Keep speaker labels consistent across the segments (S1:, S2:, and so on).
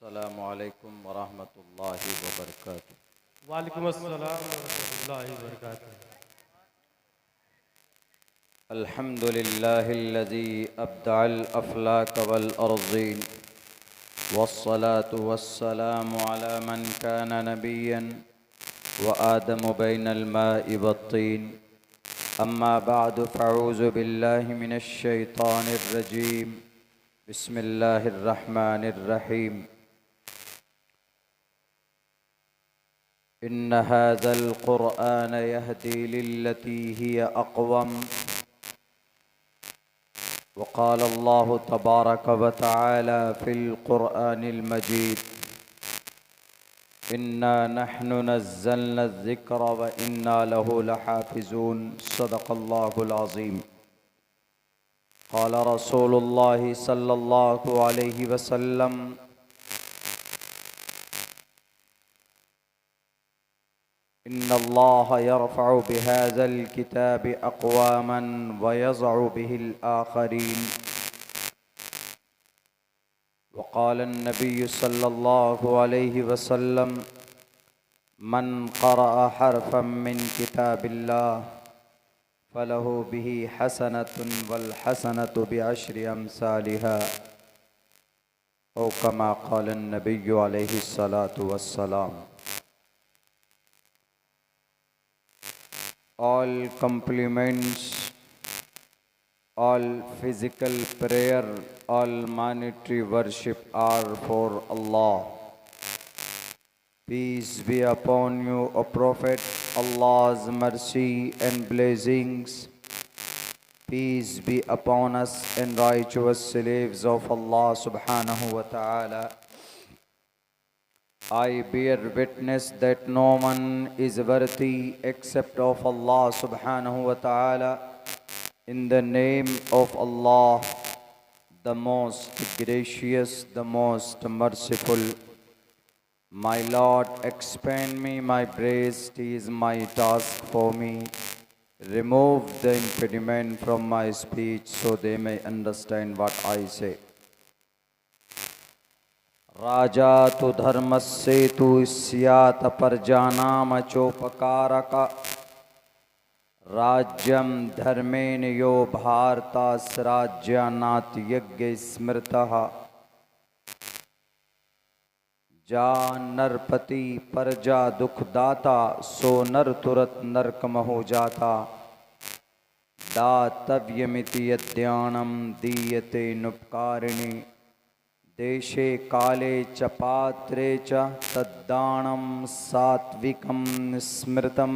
S1: अस्सलामु अलैकुम वरहमतुल्लाहि वबरकातुहू।
S2: वालेकुम अस्सलाम वरहमतुल्लाहि वबरकातुहू।
S1: अल्हम्दुलिल्लाहिल्लज़ी अब्दअल अफ़लाक वल अर्ज़ीन वस्सलातु वस्सलामु अला मन कान नबिय्यन व आदमु बैनल माइ वत्तीन। अम्मा बअदु फ़अऊज़ु बिल्लाहि मिनश शैतानिर रजीम। बिस्मिल्लाहिर रहमानिर रहीम। इन्न हाज़ल क़ुरआन यहदी लिल्लती हिय अक़वम। वक़ाल अल्लाहु तबारक व तआला फ़िल क़ुरआनिल मजीद। इन्ना नहनु नज़्ज़लना ज़िक्र व इन्ना लहु लहाफ़िज़ून। सदक़ल्लाहुल अज़ीम। क़ाल रसूलुल्लाहि सल्लल्लाहु अलैहि वसल्लम इन्नल्लाह यरफ़अु बिहाज़ल किताबि अक़वामन व यज़अु बिहिल आख़रीन। वक़ाल अन्नबिय्यु सल्लल्लाहु अलैहि वसल्लम मन क़रअ हर्फ़म मिन किताबिल्लाह फ़लहु बिही हसनतुन वल हसनतु बिअश्रि अम्सालिहा। औ कमा क़ाल अन्नबिय्यु अलैहिस्सलातु वस्सलाम। All compliments, all physical prayer, all monetary worship are for Allah. Peace be upon you, O Prophet. Allah's mercy and blessings. Peace be upon us and righteous slaves of Allah subhanahu wa ta'ala. I bear witness that no one is worthy except of Allah subhanahu wa ta'ala. In the name of Allah, the most gracious, the most merciful. My Lord, expand me my breast is my task for me. Remove the impediment from my speech so they may understand what I say. राजा तो धर्मस्से तु स्यात् प्रजानाम चोपकारक। राज्यम धर्मेण यो भारतास्राज्यानात् यज्ञ स्मृतः। जा नरपति प्रजा दुखदाता सो नर तुरत नरकम हो जाता। दातव्यमिति यद्यानम दीयते नुपकारिणी। देशे काले च पात्रे च तद्दानं सात्विकं स्मृतं।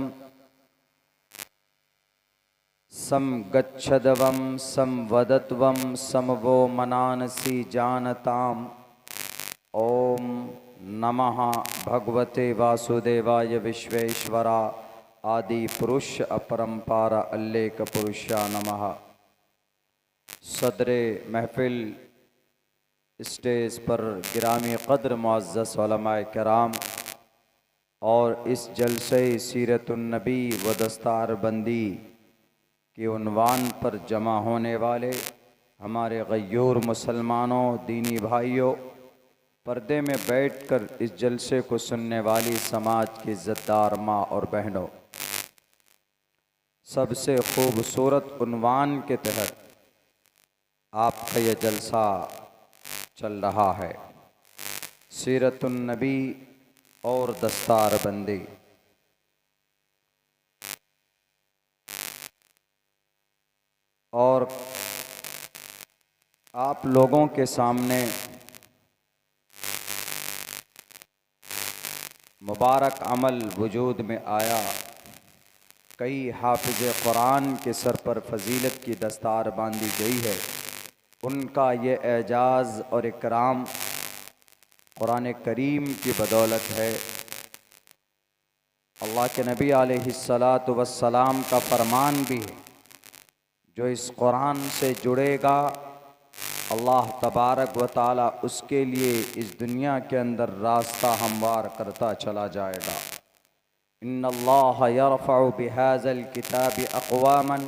S1: समगच्छद्वं संवदत्वं समवो मनांसि जानताम्। ओम नमः भगवते वासुदेवाय विश्वेश्वरा आदि पुरुष अपरंपार अल्लेख पुरुषा नमः। सदरे महफिल स्टेज पर गिरामी क़द्र मुअज़्ज़ज़ उलमाए किराम और इस जलसे सीरतुन्नबी व दस्तारबंदी के उन्वान पर जमा होने वाले हमारे गय्यूर मुसलमानों, दीनी भाइयों, पर्दे में बैठकर इस जलसे को सुनने वाली समाज की इज़्ज़तदार माँ और बहनों, सबसे खूबसूरत उन्वान के तहत आपका यह जलसा चल रहा है, सीरतुन्नबी और दस्तारबंदी। और आप लोगों के सामने मुबारक अमल वजूद में आया। कई हाफिज़ कुरान के सर पर फजीलत की दस्तार बांधी गई है। उनका ये एजाज़ और इकराम कुरान करीम की बदौलत है। अल्लाह के नबी अलैहिस्सलातु वस्सलाम का फरमान भी है, जो इस कुरान से जुड़ेगा अल्लाह तबारक व ताला उसके लिए इस दुनिया के अंदर रास्ता हमवार करता चला जाएगा। इन्नल्लाह यरफ़अु बिहाज़ल किताबि अक़वामन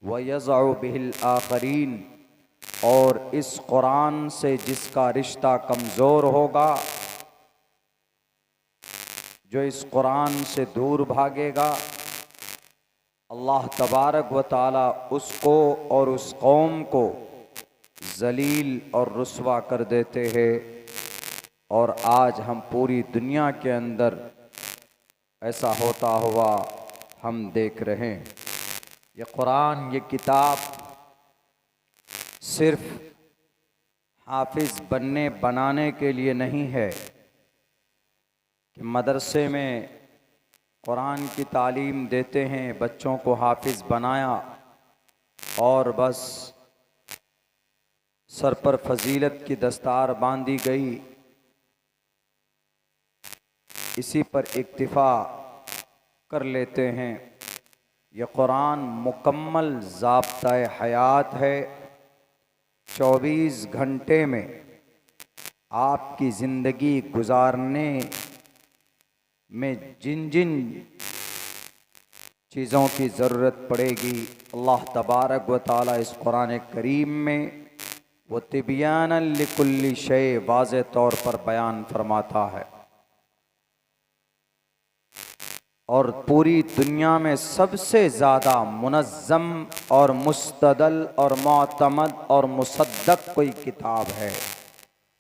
S1: व यज़अु बिहिल आख़रीन। और इस कुरान से जिसका रिश्ता कमज़ोर होगा, जो इस कुरान से दूर भागेगा, अल्लाह तबारक व ताला उसको और उस कौम को जलील और रुस्वा कर देते हैं। और आज हम पूरी दुनिया के अंदर ऐसा होता हुआ हम देख रहे हैं। ये कुरान, ये किताब सिर्फ हाफिज़ बनने बनाने के लिए नहीं है कि मदरसे में कुरान की तालीम देते हैं, बच्चों को हाफिज़ बनाया और बस सर पर फजीलत की दस्तार बांधी गई, इसी पर इक्तिफा कर लेते हैं। यह कुरान मुकम्मल ज़ाब्ता हयात है। 24 घंटे में आपकी ज़िंदगी गुजारने में जिन जिन चीज़ों की ज़रूरत पड़ेगी, अल्लाह तबारक व ताला इस कुरान करीम में वो तिबियानन लिकुल्ली शै वाज़े तौर पर बयान फरमाता है। और पूरी दुनिया में सबसे ज़्यादा मुनज़्ज़म और मुस्तदल और मोतमद और मुसद्दक कोई किताब है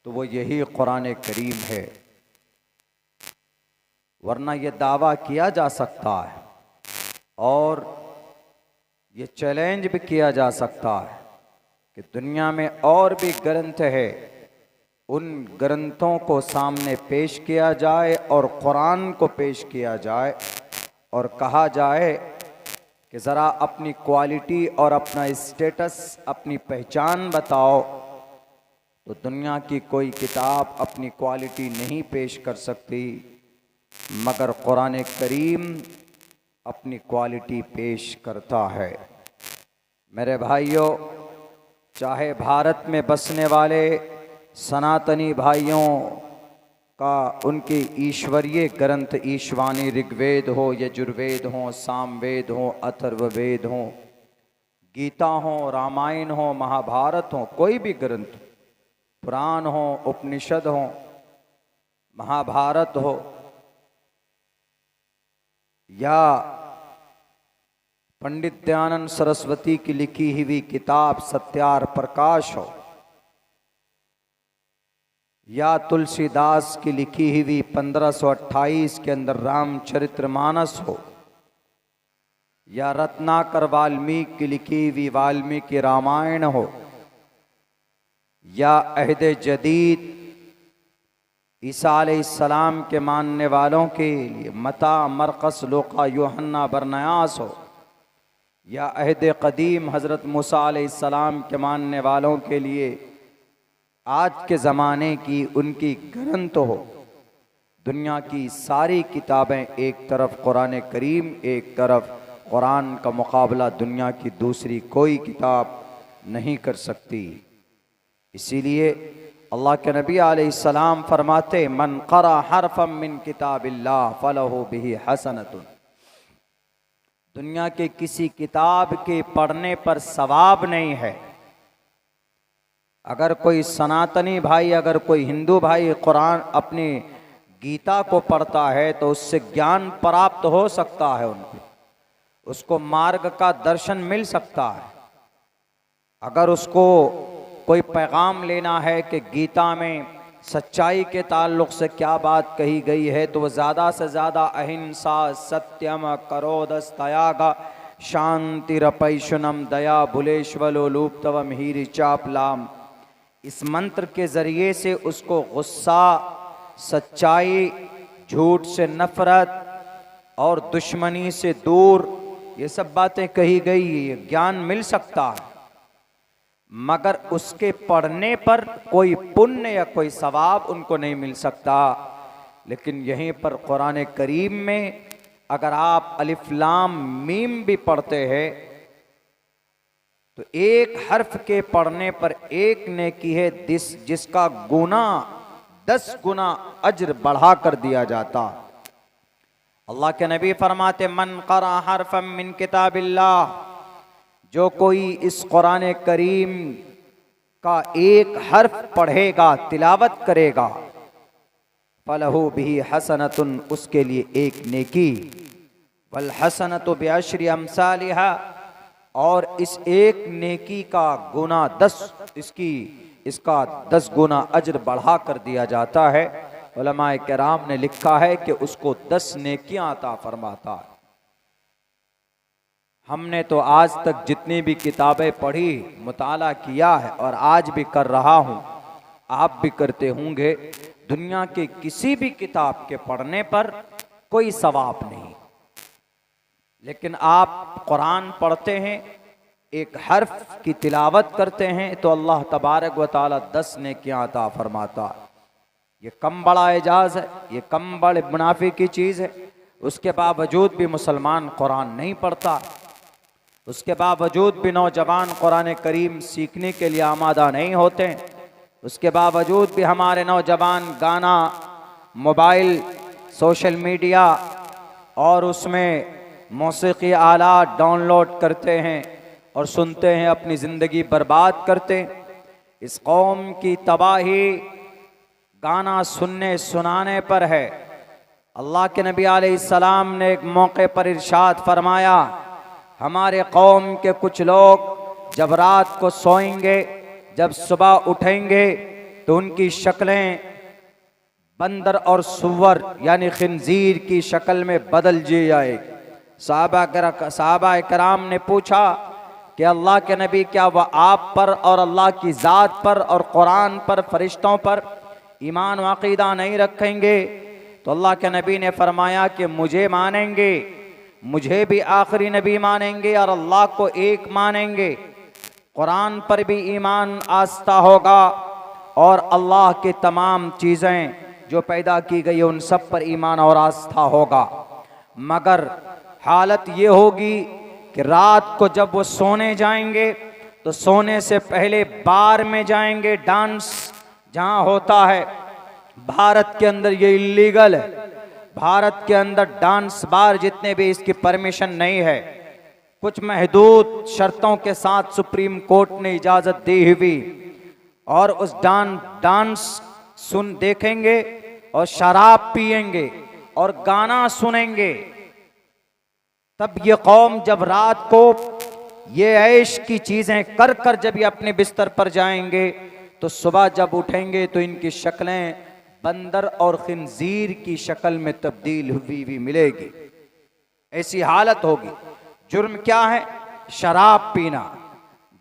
S1: तो वो यही कुरान करीम है। वरना ये दावा किया जा सकता है और ये चैलेंज भी किया जा सकता है कि दुनिया में और भी ग्रंथ है, उन ग्रंथों को सामने पेश किया जाए और कुरान को पेश किया जाए और कहा जाए कि ज़रा अपनी क्वालिटी और अपना स्टेटस, अपनी पहचान बताओ, तो दुनिया की कोई किताब अपनी क्वालिटी नहीं पेश कर सकती, मगर कुरान करीम अपनी क्वालिटी पेश करता है। मेरे भाइयों, चाहे भारत में बसने वाले सनातनी भाइयों का उनके ईश्वरीय ग्रंथ ईशवानी ऋग्वेद हो, यजुर्वेद हो, सामवेद हो, अथर्ववेद हो, गीता हो, रामायण हो, महाभारत हो, कोई भी ग्रंथ, पुराण हो, उपनिषद हो, महाभारत हो या पंडित दयानंद सरस्वती की लिखी हुई किताब सत्यार प्रकाश हो, या तुलसीदास की लिखी हुई 1528 के अंदर रामचरितमानस हो, या रत्नाकर वाल्मीकि की लिखी हुई वाल्मीकि रामायण हो, या अहद जदीद ईसा अलैहिस्सलाम के मानने वालों के लिए मता, मरकस, लूका, यूहन्ना, बरनयास हो, या अहद कदीम हज़रत मूसा अलैहिस्सलाम के मानने वालों के लिए आज के ज़माने की उनकी ग्रंथ हो। दुनिया की सारी किताबें एक तरफ, कुरान करीम एक तरफ, कुरान का मुकाबला दुनिया की दूसरी कोई किताब नहीं कर सकती। इसीलिए अल्लाह के नबी अलैहिस्सलाम फरमाते, मन क़रा हरफम मिन किताबिल्लाह फलहु बिही हसनतुन। दुनिया के किसी किताब के पढ़ने पर सवाब नहीं है। अगर कोई सनातनी भाई, अगर कोई हिंदू भाई कुरान अपनी गीता को पढ़ता है तो उससे ज्ञान प्राप्त हो सकता है, उसको मार्ग का दर्शन मिल सकता है। अगर उसको कोई पैगाम लेना है कि गीता में सच्चाई के ताल्लुक़ से क्या बात कही गई है, तो वह ज़्यादा से ज़्यादा अहिंसा, सत्यम, करोदस, त्याग, शांतिरपैशुनम, दया, भुलेश्वलोलुप्तवम, हीरि चापलाम, इस मंत्र के ज़रिए से उसको गुस्सा, सच्चाई, झूठ से नफ़रत और दुश्मनी से दूर, ये सब बातें कही गई, ये ज्ञान मिल सकता है। मगर उसके पढ़ने पर कोई पुण्य या कोई सवाब उनको नहीं मिल सकता। लेकिन यहीं पर कुरान करीम में अगर आप अलिफ लाम मीम भी पढ़ते हैं तो एक हर्फ के पढ़ने पर एक नेकी है जिसका गुना 10 गुना अज्र बढ़ा कर दिया जाता। अल्लाह के नबी फरमाते, मन क़रा हरफम मिन किताबिल्लाह, जो कोई इस कुरान करीम का एक हर्फ पढ़ेगा, तिलावत करेगा, फलहु बिही हसनतुन, उसके लिए एक नेकी, वल हसनतु बिअश्रि अमसालिहा, और इस एक नेकी का गुना 10, इसका 10 गुना अज्र बढ़ा कर दिया जाता है। उलमाए किराम ने लिखा है कि उसको 10 नेकियां अता फरमाता है। हमने तो आज तक जितनी भी किताबें पढ़ी, मुताला किया है और आज भी कर रहा हूं, आप भी करते होंगे, दुनिया के किसी भी किताब के पढ़ने पर कोई सवाब नहीं, लेकिन आप कुरान पढ़ते हैं, एक हर्फ की तिलावत करते हैं तो अल्लाह तबारक व तआला 10 नेकियां अता फरमाता है। ये कम बड़ा एजाज है, ये कम बड़े मुनाफे की चीज़ है। उसके बावजूद भी मुसलमान कुरान नहीं पढ़ता, उसके बावजूद भी नौजवान कुरान करीम सीखने के लिए आमादा नहीं होते, उसके बावजूद भी हमारे नौजवान गाना, मोबाइल, सोशल मीडिया और उसमें मौसीकी आलात डाउनलोड करते हैं और सुनते हैं, अपनी ज़िंदगी बर्बाद करते हैं। इस कौम की तबाही गाना सुनने सुनाने पर है। अल्लाह के नबी अलैहिस्सलाम ने एक मौके पर इरशाद फरमाया, हमारे कौम के कुछ लोग जब रात को सोएंगे, जब सुबह उठेंगे तो उनकी शक्लें बंदर और सुअर यानी खिंजीर की शक्ल में बदल जी जाएगी। सहाबा कराम ने पूछा कि अल्लाह के नबी, क्या वह आप पर और अल्लाह की ज़ात पर और कुरान पर, फरिश्तों पर ईमान व अक़ीदा नहीं रखेंगे? तो अल्लाह के नबी ने फरमाया कि मुझे मानेंगे, मुझे भी आखिरी नबी मानेंगे और अल्लाह को एक मानेंगे, कुरान पर भी ईमान आस्था होगा और अल्लाह के तमाम चीज़ें जो पैदा की गई उन सब पर ईमान और आस्था होगा। मगर हालत ये होगी कि रात को जब वो सोने जाएंगे तो सोने से पहले बार में जाएंगे, डांस जहाँ होता है। भारत के अंदर ये इल्लीगल है, भारत के अंदर डांस बार जितने भी, इसकी परमिशन नहीं है। कुछ महदूद शर्तों के साथ सुप्रीम कोर्ट ने इजाज़त दी हुई, और उस डांस सुन देखेंगे और शराब पिएंगे और गाना सुनेंगे। तब ये कौम जब रात को ये ऐश की चीज़ें कर कर जब ये अपने बिस्तर पर जाएंगे तो सुबह जब उठेंगे तो इनकी शक्लें बंदर और खिंजीर की शक्ल में तब्दील हुई मिलेगी। ऐसी हालत होगी। जुर्म क्या है? शराब पीना।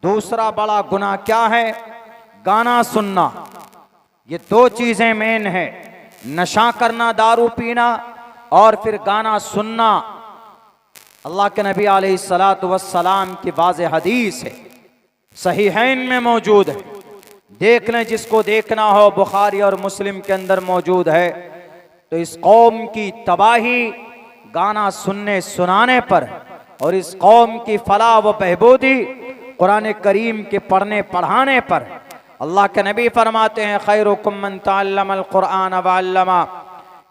S1: दूसरा बड़ा गुनाह क्या है? गाना सुनना। ये 2 चीज़ें मेन है, नशा करना, दारू पीना और फिर गाना सुनना। अल्लाह के नबी अलैहिस्सलातु वस्सलाम की वाज़ेह हदीस है, सहीहैन में मौजूद है, देख लें जिसको देखना हो, बुखारी और मुस्लिम के अंदर मौजूद है। तो इस कौम की तबाही गाना सुनने सुनाने पर और इस कौम की फलाह व बहबूदी कुरान करीम के पढ़ने पढ़ाने पर। अल्लाह के नबी फरमाते हैं, खैरुकुम मन तअल्लमल कुरान व अल्लमा,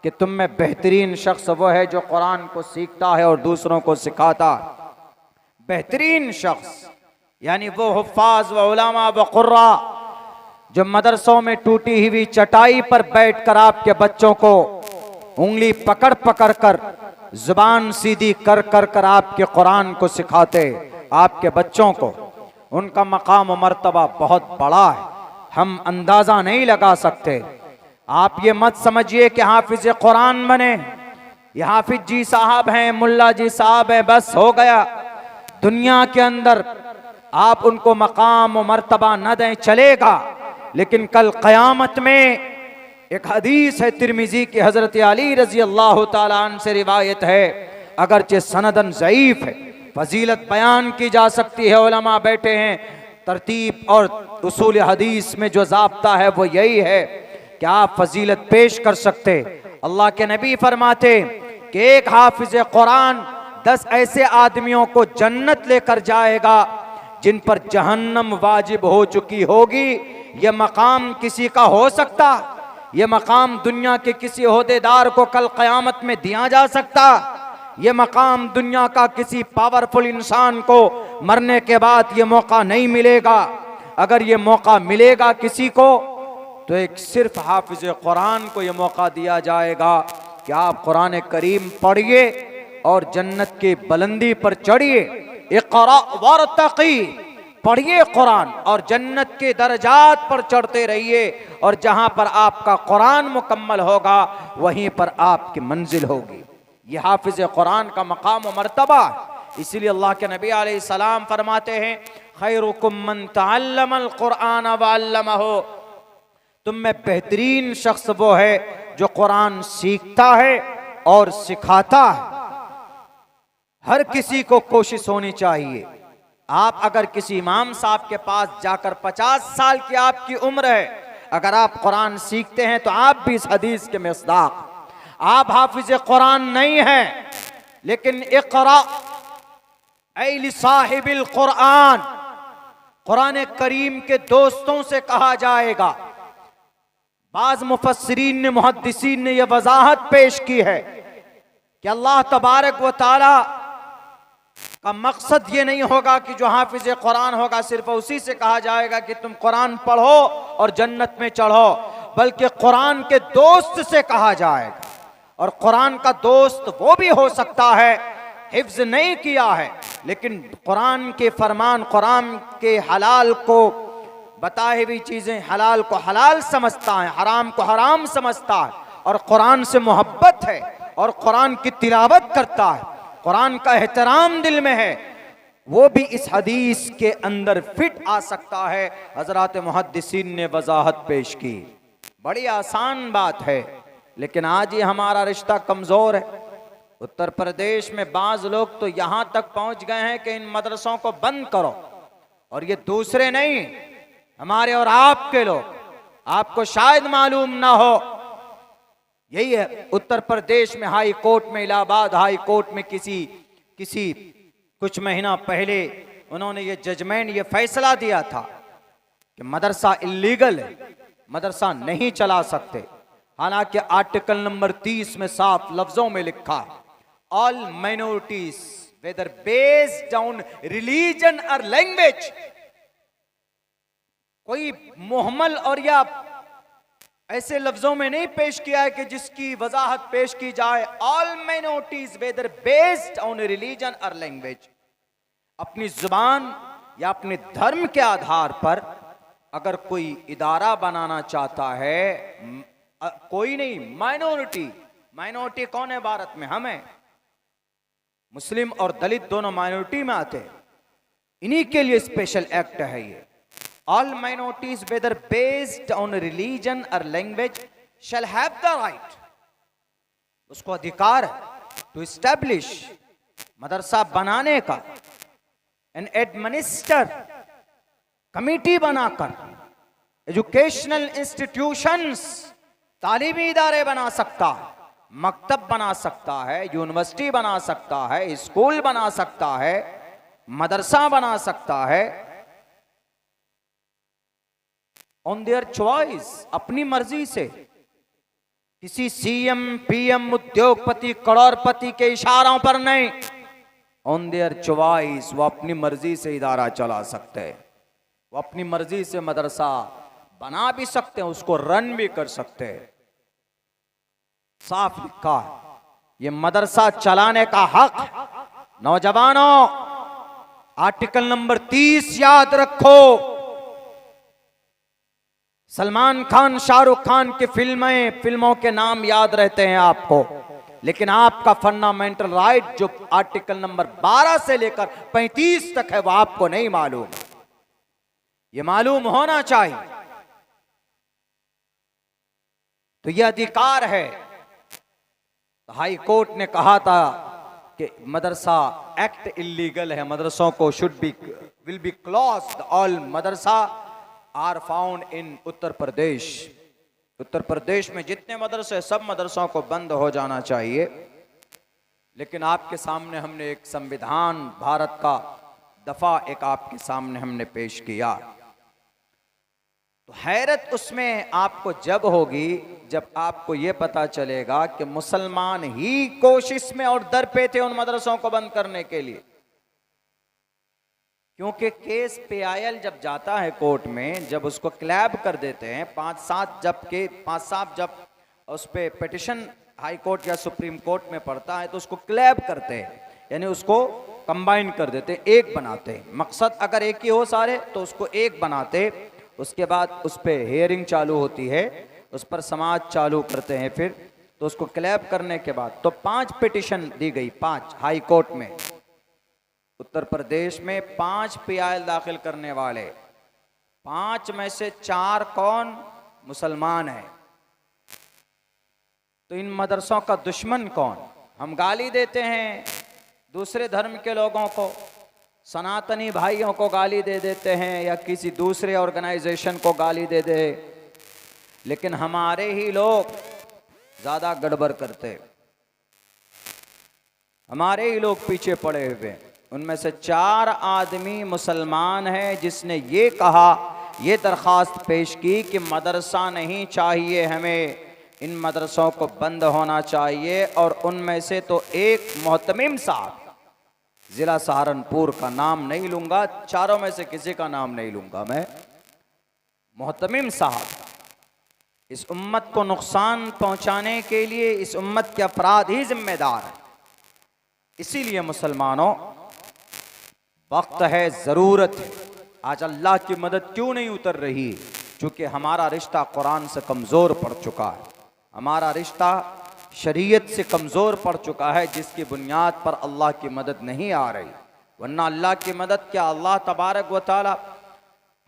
S1: कि तुम में बेहतरीन शख्स वो है जो कुरान को सीखता है और दूसरों को सिखाता है। बेहतरीन शख्स यानी वो हुफ्फाज व उलमा व कुर्रा जो मदरसों में टूटी हुई चटाई पर बैठकर आपके बच्चों को उंगली पकड़ पकड़ कर, जुबान सीधी कर कर कर आपके कुरान को सिखाते, आपके बच्चों को। उनका मकाम व मर्तबा बहुत बड़ा है, हम अंदाजा नहीं लगा सकते। आप ये मत समझिए कि हाफिज कुरान बने, ये हाफिज जी साहब हैं, मुल्ला जी साहब हैं, बस हो गया। दुनिया के अंदर आप उनको मकाम व मर्तबा न दें चलेगा, लेकिन कल क़यामत में एक हदीस है तिरमिजी की, हजरत अली रजी अल्लाह ताला अन्हु से रिवायत है, अगरचे सनदन ज़ईफ है, फजीलत बयान की जा सकती है। उलमा बैठे हैं, तरतीब और उसूल हदीस में जो ज़ाब्ता है वो यही है कि आप फजीलत पेश कर सकते। अल्लाह के नबी फरमाते कि एक हाफिज कुरान 10 ऐसे आदमियों को जन्नत लेकर जाएगा जिन पर जहन्नम वाजिब हो चुकी होगी। यह मकाम किसी का हो सकता, यह मकाम दुनिया के किसी ओहदेदार को कल क़यामत में दिया जा सकता, यह मकाम दुनिया का किसी पावरफुल इंसान को मरने के बाद यह मौका नहीं मिलेगा। अगर ये मौका मिलेगा किसी को तो एक सिर्फ हाफिज कुरान को ये मौका दिया जाएगा कि आप कुरान करीम पढ़िए और जन्नत की बुलंदी पर चढ़िए। इक़रा वरतक़ी, पढ़िए कुरान और जन्नत के दर्जात पर चढ़ते रहिए, और जहां पर आपका कुरान मुकम्मल होगा वहीं पर आपकी मंजिल होगी। ये हाफिज कुरान का मकाम व मर्तबा है। इसीलिए अल्लाह के नबी अलैहिस्सलाम फरमाते हैं, खैरुकुम मन तअल्लमल कुरान व अल्लमहु, तुम में बेहतरीन शख्स वो है जो कुरान सीखता है और सिखाता है। हर किसी को कोशिश होनी चाहिए। आप अगर किसी इमाम साहब के पास जाकर 50 साल की आपकी उम्र है, अगर आप कुरान सीखते हैं तो आप भी इस हदीस के मिस्दाक। आप हाफिज कुरान नहीं हैं, लेकिन इक़रा ऐ लिसाहिबिल कुरान, कुरान करीम के दोस्तों से कहा जाएगा। बाज मुफस्सिरीन ने, मुहद्दिसीन ने यह वजाहत पेश की है कि अल्लाह तबारक व तआला का मकसद ये नहीं होगा कि जो हाफिज कुरान होगा सिर्फ उसी से कहा जाएगा कि तुम कुरान पढ़ो और जन्नत में चढ़ो, बल्कि कुरान के दोस्त से कहा जाएगा। और कुरान का दोस्त वो भी हो सकता है हिफ्ज नहीं किया है, लेकिन कुरान के फरमान, कुरान के हलाल को बताई हुई चीजें, हलाल को हलाल समझता है, हराम को हराम समझता है, और कुरान से मोहब्बत है और कुरान की तिलावत करता है, कुरान का एहतराम दिल में है, वो भी इस हदीस के अंदर फिट आ सकता है। हजरात मुहद्दिसीन ने वजाहत पेश की। बड़ी आसान बात है, लेकिन आज ये हमारा रिश्ता कमजोर है। उत्तर प्रदेश में बाज लोग तो यहां तक पहुंच गए हैं कि इन मदरसों को बंद करो, और ये दूसरे नहीं, हमारे और आपके लोग, आपको शायद मालूम ना हो, यही है उत्तर प्रदेश में हाई कोर्ट में, इलाहाबाद हाई कोर्ट में किसी कुछ महीना पहले उन्होंने ये जजमेंट, ये फैसला दिया था कि मदरसा इल्लीगल है, मदरसा नहीं चला सकते। हालांकि आर्टिकल नंबर 30 में साफ लफ्जों में लिखा है, all minorities whether based on religion और लैंग्वेज। कोई मोहम्मल और या ऐसे लफ्जों में नहीं पेश किया है कि जिसकी वजाहत पेश की जाए। All minorities whether based on religion और लैंग्वेज, अपनी जुबान या अपने धर्म के आधार पर अगर कोई इदारा बनाना चाहता है, कोई नहीं, माइनॉरिटी कौन है भारत में? हम हैं। मुस्लिम और दलित दोनों माइनॉरिटी में आते हैं, इन्हीं के लिए स्पेशल एक्ट है ये। All minorities whether based on religion और language shall have the right, उसको अधिकार है टू एस्टैब्लिश, मदरसा बनाने का, एंड एडमिनिस्टर, कमिटी बनाकर एजुकेशनल इंस्टीट्यूशंस, तालीमी इदारे बना सकता है, मकतब बना सकता है, यूनिवर्सिटी बना सकता है, स्कूल बना सकता है, मदरसा बना सकता है, ऑन देयर चॉइस, अपनी मर्जी से, किसी सीएम पीएम उद्योगपति करोड़पति के इशारों पर नहीं, ऑन देयर चॉइस, वो अपनी मर्जी से इदारा चला सकते हैं, वो अपनी मर्जी से मदरसा बना भी सकते हैं, उसको रन भी कर सकते हैं। साफ लिखा है, ये मदरसा चलाने का हक नौजवानों, आर्टिकल नंबर 30 याद रखो। सलमान खान, शाहरुख खान की फिल्मों के नाम याद रहते हैं आपको, लेकिन आपका फंडामेंटल राइट जो आर्टिकल नंबर 12 से लेकर 35 तक है वो आपको नहीं मालूम। ये मालूम होना चाहिए। तो यह अधिकार है। तो हाई कोर्ट ने कहा था कि मदरसा एक्ट इलीगल है, मदरसों को विल बी क्लोज्ड, ऑल मदरसा are found in Uttar Pradesh. Uttar Pradesh में जितने मदरसे, सब मदरसों को बंद हो जाना चाहिए। लेकिन आपके सामने हमने एक संविधान भारत का दफा एक आपके सामने हमने पेश किया। तो हैरत उसमें आपको जब होगी जब आपको यह पता चलेगा कि मुसलमान ही कोशिश में और दर पे थे उन मदरसों को बंद करने के लिए। क्योंकि केस PIL जब जाता है कोर्ट में, जब उसको क्लैब कर देते हैं 5-7 जब उस पर पिटिशन हाई कोर्ट या सुप्रीम कोर्ट में पड़ता है तो उसको क्लैब करते हैं, यानी उसको कंबाइन कर देते हैं, एक बनाते हैं। मकसद अगर एक ही हो सारे तो उसको एक बनाते, उसके बाद उस पर हेयरिंग चालू होती है, उस पर समाज चालू करते हैं, फिर तो उसको क्लैब करने के बाद तो 5 पिटिशन दी गई, 5 हाई कोर्ट में। उत्तर प्रदेश में 5 PIL दाखिल करने वाले, 5 में से 4 कौन? मुसलमान है। तो इन मदरसों का दुश्मन कौन? हम गाली देते हैं दूसरे धर्म के लोगों को, सनातनी भाइयों को गाली दे देते हैं या किसी दूसरे ऑर्गेनाइजेशन को गाली दे दे, लेकिन हमारे ही लोग ज्यादा गड़बड़ करते, हमारे ही लोग पीछे पड़े हुए। उनमें से 4 आदमी मुसलमान हैं जिसने ये कहा, ये दरख्वास्त पेश की कि मदरसा नहीं चाहिए हमें, इन मदरसों को बंद होना चाहिए। और उनमें से तो एक मोहतमिम साहब, जिला सहारनपुर का नाम नहीं लूंगा, चारों में से किसी का नाम नहीं लूंगा मैं, मोहतमिम साहब इस उम्मत को नुकसान पहुंचाने के लिए इस उम्मत के अपराध ही जिम्मेदार है। इसीलिए मुसलमानों, वक्त है, जरूरत है। आज अल्लाह की मदद क्यों नहीं उतर रही? क्योंकि हमारा रिश्ता कुरान से कमजोर पड़ चुका है, हमारा रिश्ता शरीयत से कमजोर पड़ चुका है, जिसकी बुनियाद पर अल्लाह की मदद नहीं आ रही। वरना अल्लाह की मदद, क्या अल्लाह तबारक व तआला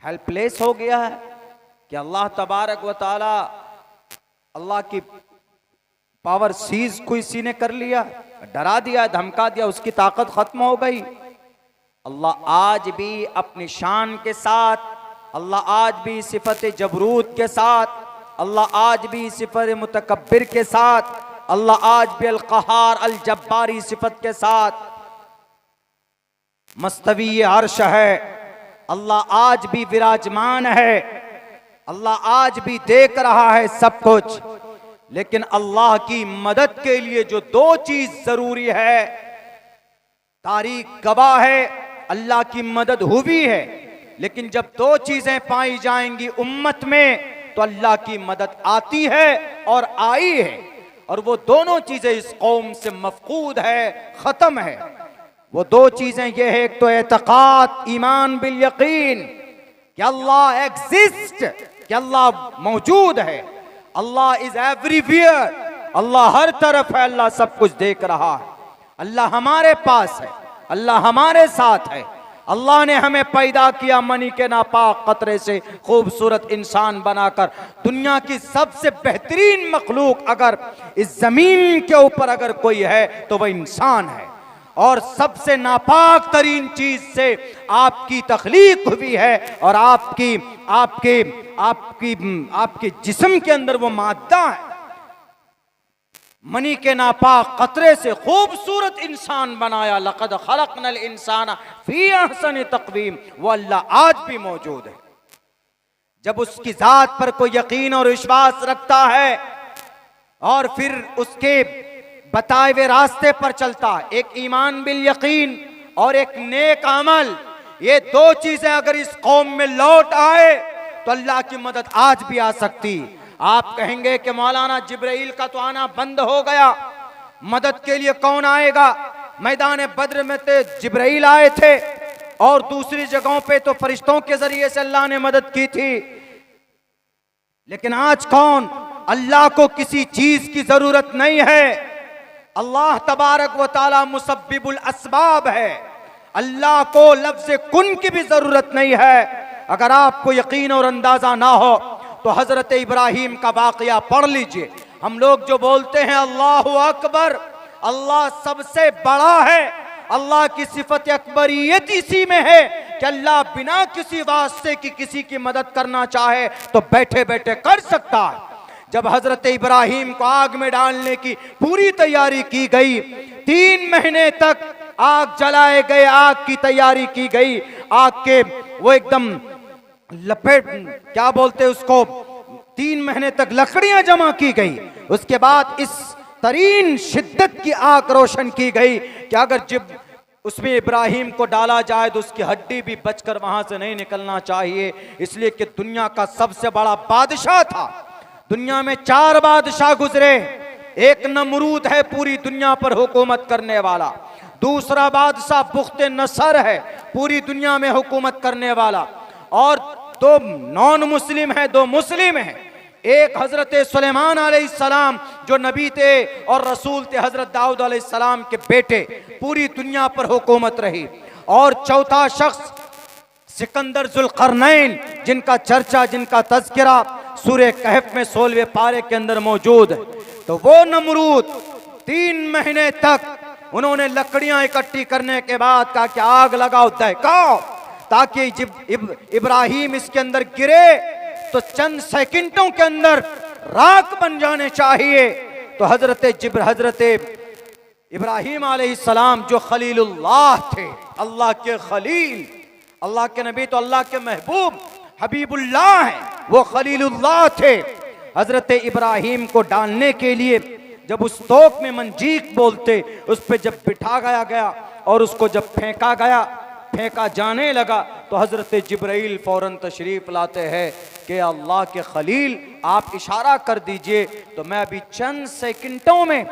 S1: हेल्पलेस हो गया है? कि अल्लाह तबारक व तआला, अल्लाह की पावर सीज किसी ने कर लिया, डरा दिया, धमका दिया, उसकी ताकत खत्म हो गई? अल्लाह आज भी अपनी शान के साथ, अल्लाह आज भी सिफत जबरूत के साथ, अल्लाह आज भी सिफत मुतकब्बिर के साथ, अल्लाह आज भी अल क़हार अल जब्बारी सिफत के साथ मस्तवी अर्श है। अल्लाह आज भी विराजमान है, अल्लाह आज भी देख रहा है सब कुछ। लेकिन अल्लाह की मदद के लिए जो 2 चीज जरूरी है, तारीख गवाह है, अल्लाह की मदद हुई है। लेकिन जब 2 चीजें पाई जाएंगी उम्मत में तो अल्लाह की मदद आती है और आई है। और वो दोनों चीजें इस कौम से मफकूद है, खत्म है। वो 2 चीजें ये है, एक तो एतकाद, ईमान बिल यकीन कि अल्लाह एग्जिस्ट, कि अल्लाह मौजूद है, अल्लाह इज एवरीवेयर, अल्लाह हर तरफ है, अल्लाह सब कुछ देख रहा है, अल्लाह हमारे पास है, अल्लाह हमारे साथ है। अल्लाह ने हमें पैदा किया मनी के नापाक कतरे से खूबसूरत इंसान बनाकर। दुनिया की सबसे बेहतरीन मखलूक अगर इस जमीन के ऊपर अगर कोई है तो वह इंसान है। और सबसे नापाक तरीन चीज से आपकी तख्लीक हुई है और आपकी आपके आपकी आपके जिस्म के अंदर वो मादा है। मनी के नापाक कतरे से खूबसूरत इंसान बनाया। लक़द खलक़नल इंसान फी अहसनि तक़वीम। वो अल्लाह आज भी मौजूद है। जब उसकी जात पर कोई यकीन और विश्वास रखता है और फिर उसके बताए हुए रास्ते पर चलता है, एक ईमान बिल यकीन और एक नेक अमल, ये 2 चीजें अगर इस कौम में लौट आए तो अल्लाह की मदद आज भी आ सकती। आप कहेंगे कि मौलाना जिब्राइल का तो आना बंद हो गया, मदद के लिए कौन आएगा? मैदान बद्र में तो जिब्राइल आए थे और दूसरी जगहों पे तो फरिश्तों के जरिए से अल्लाह ने मदद की थी। लेकिन आज कौन? अल्लाह को किसी चीज की जरूरत नहीं है। अल्लाह तबारक व तआला मुसब्बिबुल अस्बाब है। अल्लाह को लफ्ज़ कुन की भी जरूरत नहीं है। अगर आपको यकीन और अंदाजा ना हो तो हजरत इब्राहिम का वाकया पढ़ लीजिए। हम लोग जो बोलते हैं अल्लाहु अकबर, अल्लाह सबसे बड़ा है, अल्लाह की सिफत अकबरियत इसी में है कि अल्लाह बिना किसी वास्ते की किसी की मदद करना चाहे तो बैठे बैठे कर सकता है। जब हजरत इब्राहिम को आग में डालने की पूरी तैयारी की गई, 3 महीने तक आग जलाए गए, आग की तैयारी की गई, आग के वो एकदम लपेट क्या बोलते उसको, 3 महीने तक लकड़ियां जमा की गई। उसके बाद इस तरीन शिद्दत की आग रोशन की गई कि अगर उसमें इब्राहिम को डाला जाए तो उसकी हड्डी भी बचकर वहां से नहीं निकलना चाहिए, इसलिए कि दुनिया का सबसे बड़ा बादशाह था। दुनिया में 4 बादशाह गुजरे। एक नमरूद है पूरी दुनिया पर हुकूमत करने वाला, दूसरा बादशाह बुख्ते नसर है पूरी दुनिया में हुकूमत करने वाला, और 2 नॉन मुस्लिम है, 2 मुस्लिम है। एक हजरत सुलेमान अलैहिस्सलाम जो नबी थे और रसूल थे, हजरत दाऊद अलैहिस्सलाम के बेटे, पूरी दुनिया पर हुकूमत रही। और चौथा शख्स सिकंदर जुल्करनैन, जिनका चर्चा, जिनका तज़किरा सूरह कहफ में 16वें पारे के अंदर मौजूद है। तो वो नमरूद 3 महीने तक उन्होंने लकड़ियां इकट्ठी करने के बाद कहा कि आग लगाओ, दहकाओ, ताकि इब्राहिम इसके अंदर गिरे तो चंद सेकंडों के अंदर राख बन जाने चाहिए। तो हजरत इब्राहिम अलैहिस्सलाम जो खलीलुल्लाह थे, अल्लाह के खलील, अल्लाह के नबी तो अल्लाह के महबूब हबीबुल्लाह हैं, वो खलीलुल्लाह थे। हजरत इब्राहिम को डालने के लिए जब उस तोप में मंजीक बोलते, उस पर जब बिठाया गया और उसको जब फेंका जाने लगा, तो हजरत जिब्राइल फौरन तशरीफ लाते हैं कि अल्लाह के खलील आप इशारा कर दीजिए तो मैं अभी चंद सेकंडों में